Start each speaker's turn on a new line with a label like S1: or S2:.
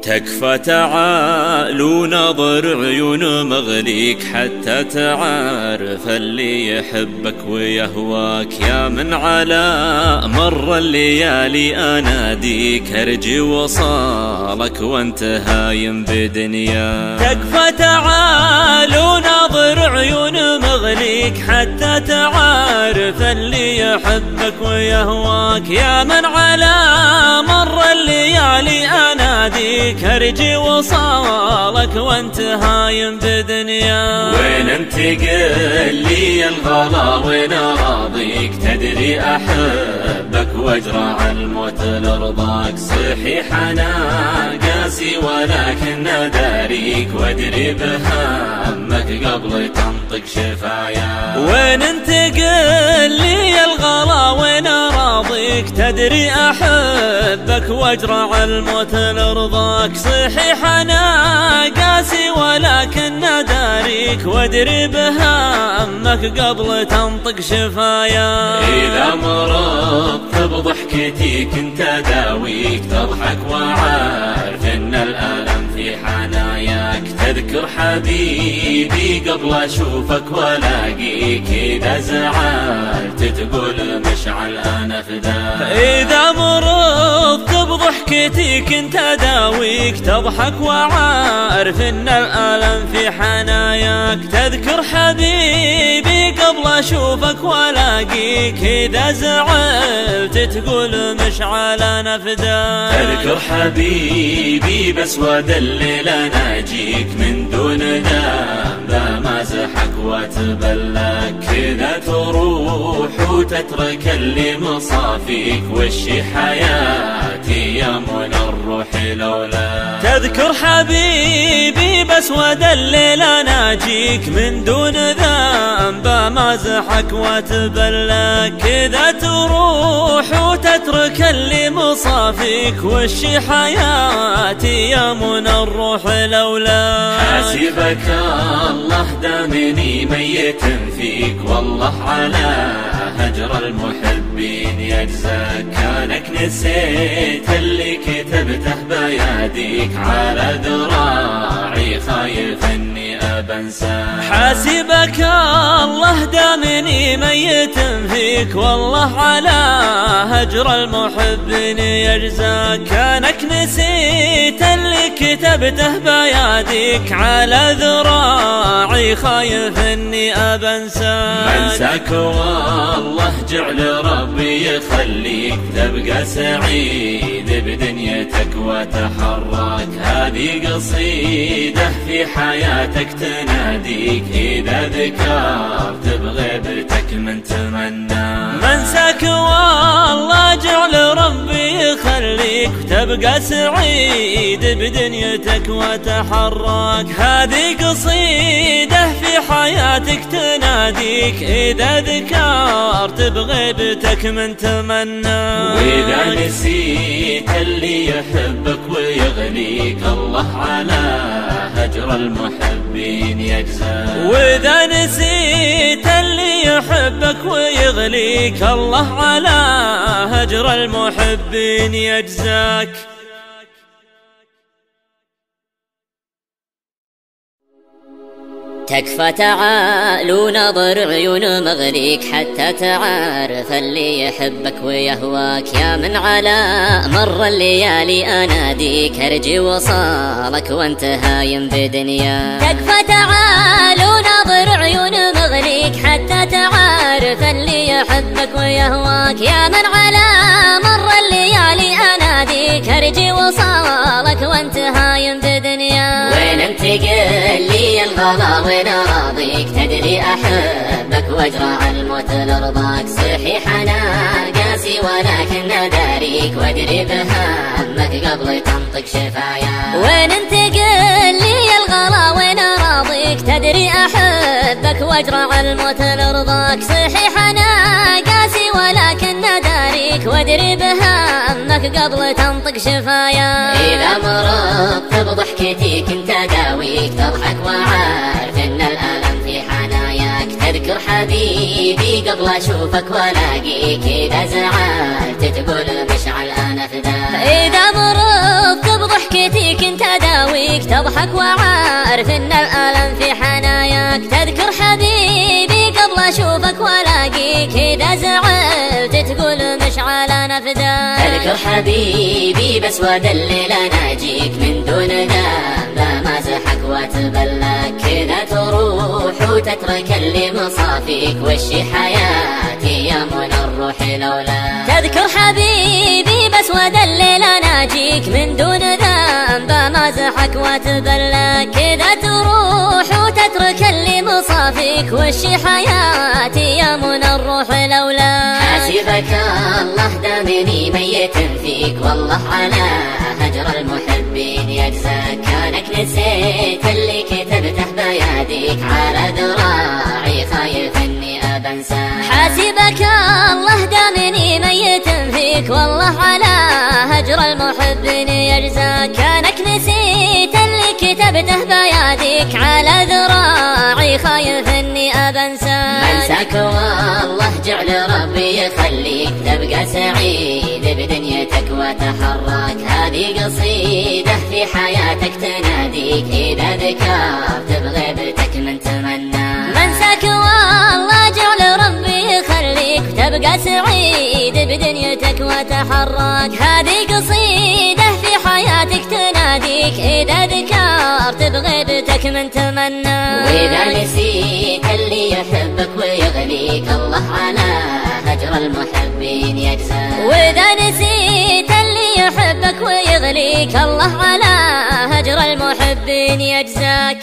S1: تكفى تعال ونظر عيون مغليك حتى تعرف اللي يحبك ويهواك. يا من على مر الليالي اناديك ارجي وصالك وانت هايم بدنيا. تكفى تعال ونظر عيون مغليك حتى تعرف اللي يحبك ويهواك. يا من على مر الليالي اناديك ارجي وصالك وانت هايم بدنيا. وين انت قل لي الغلا وين اراضيك؟ تدري احبك واجرع الموت لرضاك. صحيح انا قاسي ولكن اداريك وادري بهمك قبل تنطق شفايا. وين انت قل لي الغلا وين اراضيك؟ تدري احبك واجرع الموت لرضاك. صحيح انا قاسي ولكن اداريك وادري بهمك قبل تنطق شفايا. اذا مرضت بضحكتي كنت اداويك تضحك وعارف ان الالم في حناياك. تذكر حبيبي قبل اشوفك والاقيك اذا زعلت تقول مشعل انا فداك. اذا مرضت بضحكتي كنت اداويك تضحك وعارف ان الالم في حناياك. تذكر حبيبي قبل اشوفك والاقيك اذا زعلت تقول مشعل انا فداك. تذكر حبيبي بس ودلل اناجيك من دون ذنب مازحك واتبلك. كذا تروح وتترك اللي مصافيك وشي حياتي يا من الروح لولا. تذكر حبيبي بس ودلل اناجيك من دون ذنب مازحك واتبلك. كذا تروح وتترك اللي مصافيك وشي حياتي يا من الروح لولا. حاسبك الله دامني ميت فيك والله على هجر المحبين يجزاك. كانك نسيت اللي كتبته بياديك على ذراعي خايف اني ابنساك. حاسبك الله دامني ميت فيك والله على هجر المحبين يجزاك. كانك نسيت اللي كتبته بياديك على ذراعي خايف اني ابنساك. منساك والله جعل ربي يخليك تبقى سعيد بدنيتك وتحرك. هذه قصيدة في حياتك تناديك اذا ذكرت بغيبتك من تمنى. منساك والله جعل ربي يخليك تبقى سعيد بدنيتك وتحرك. هذه قصيدة في حياتك تناديك اذا ذكرت بغيبتك من تمنى. واذا نسيت اللي يحبك ويغليك الله على هجر المحبين يجزاك. واذا نسيت اللي يحبك ويغليك الله على هجر المحبين يجزاك.
S2: تكفى تعال ونظر عيون مغليك حتى تعرف اللي يحبك ويهواك. يا من على مر الليالي اناديك ارجي وصالك وانت هايم بدنيا. تكفى تعال ونظر عيون مغليك حتى تعرف اللي يحبك ويهواك. يا من على مر الليالي اناديك ارجي وصالك وانت هايم بدنيا. وين انت قل لي الغلا وين اراضيك؟ تدري احبك واجرع الموت لرضاك. صحيح انا قاسي ولكن اداريك وادري بهمك قبل تنطق شفايا. وين انت قل لي الغلا وين اراضيك؟ تدري احبك واجرع الموت لرضاك. صحيح انا قاسي ولكن اداريك وادري بهمك قبل تنطق شفايا. اذا مرضت بضحكتي كنت اداويك تضحك وعارف ان الالم في حناياك. تذكر حبيبي قبل اشوفك والاقيك اذا زعلت تقول مشعل انا فداك. اذا مرضت بضحكتي جيتي كنت أداويك تضحك وعارف إن الألم في حناياك. تذكر حبيبي قبل أشوفك ولاقيك إذا زعلت تقول مشعل نفداك.
S3: تذكر حبيبي بس وأدلل أناجيك من دون ذنب ما زحك وتبلاك. كذا تروح وتترك اللي مصافيك وشي حياتي يا من الروح لولاك.
S2: تذكر حبيبي بس وأدلل أناجيك من دون ذنب ما زحك وتبلاك. كذا تروح وتترك اللي مصافيك وشي حياتي يا من الروح لولاك.
S3: حاسبك الله دامني ميت فيك والله على هجر المحبين يجزاك. كانك نسيت اللي كتبته بيديك على ذراعي خايف اني ابنساك.
S2: حاسبك الله دامني ميت فيك والله على هجر المحبين يجزاك. كانك نسيت اللي كتبته بيديك على ذراعي خايف اني ابنساك.
S3: منساك والله جعل ربي يخليك تبقى سعيد بدنيتك وتحرك. هذه قصيدة في حياتك تناديك إذا ذكرت بغيبتك من تمنى.
S2: منساك والله جعل ربي يخليك تبقى سعيد بدنيتك وتحرك. هذه قصيدة في حياتك تناديك إذا ذكرت بغيبتك من تمنى.
S3: وإذا نسيت اللي يحبك ويغليك الله على هجر المحبين يجزاك.
S2: وإذا نسيت اللي يحبك ويغليك الله على هجر المحبين يجزاك.